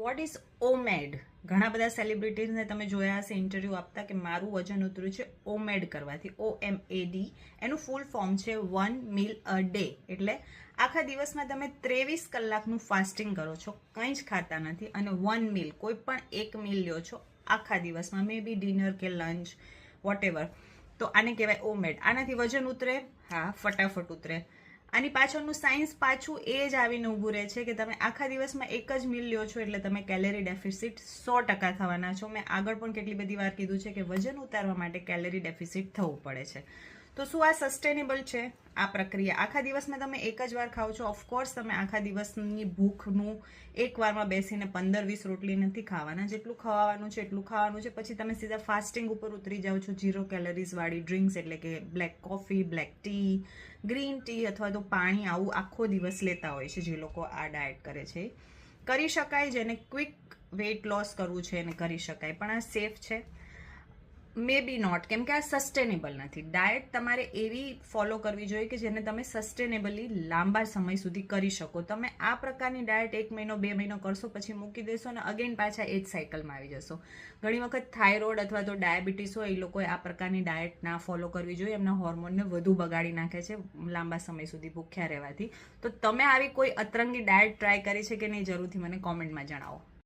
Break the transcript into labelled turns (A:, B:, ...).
A: What is ઓમેડ? ઘણા બધા સેલિબ્રિટીઝને તમે જોયા હશે ઇન્ટરવ્યૂ આપતા કે મારું વજન ઉતર્યું છે ઓમેડ કરવાથી, OMAD. એનું ફૂલ ફોર્મ છે 1 meal a day. એટલે આખા દિવસમાં તમે 23 કલાકનું ફાસ્ટિંગ કરો છો, કંઈ જ ખાતા નથી, અને 1 meal કોઈ પણ એક મીલ લ્યો છો આખા દિવસમાં, મે બી ડિનર કે લંચ વોટ એવર, તો આને કહેવાય ઓમેડ. આનાથી વજન ઉતરે? હા, ફટાફટ ઉતરે. આની પાછળનું સાયન્સ પાછું એ જ આવીને ઊભું રહે છે કે તમે આખા દિવસમાં એક જ મીલ લ્યો છો એટલે તમે કેલેરી ડેફિસિટ 100% થવાના છો. મેં આગળ પણ કેટલી બધી વાર કીધું છે કે વજન ઉતારવા માટે કેલેરી ડેફિસિટ થવું પડે છે. તો શું આ સસ્ટેનેબલ છે આ પ્રક્રિયા? આખા દિવસમાં તમે એક જ વાર ખાઓ છો. ઓફકોર્સ તમે આખા દિવસની ભૂખનું એક વારમાં બેસીને 15-20 રોટલી નથી ખાવાના, જેટલું ખવાનું છે એટલું ખાવાનું છે. પછી તમે સીધા ફાસ્ટિંગ ઉપર ઉતરી જાઓ છો. 0 કેલરીઝ વાળી ડ્રિંક્સ એટલે કે black coffee, black tea, green tea અથવા તો પાણી આવું આખો દિવસ લેતા હોય છે જે લોકો આ ડાયટ કરે છે. કરી શકાય, જેને ક્વિક વેઇટ લોસ કરવું છે એને કરી શકાય, પણ આ સેફ છે? મે બી નોટ, કેમ કે આ સસ્ટેનેબલ નથી. ડાયટ તમારે એવી ફોલો કરવી જોઈએ કે જેને તમે સસ્ટેનેબલી લાંબા સમય સુધી કરી શકો. તમે આ પ્રકારની ડાયટ 1 મહિનો 2 મહિનો કરશો, પછી મૂકી દેશો અને અગેન પાછા એ જ સાયકલમાં આવી જશો. ઘણી વખત થાઇરોઇડ અથવા તો ડાયાબિટીસ હોય એ લોકોએ આ પ્રકારની ડાયટ ના ફોલો કરવી જોઈએ. એમના હોર્મોનને વધુ બગાડી નાખે છે લાંબા સમય સુધી ભૂખ્યા રહેવાથી. તો તમે આવી કોઈ અતરંગી ડાયટ ટ્રાય કરી છે કે નહીં, જરૂરથી મને કોમેન્ટમાં જણાવો.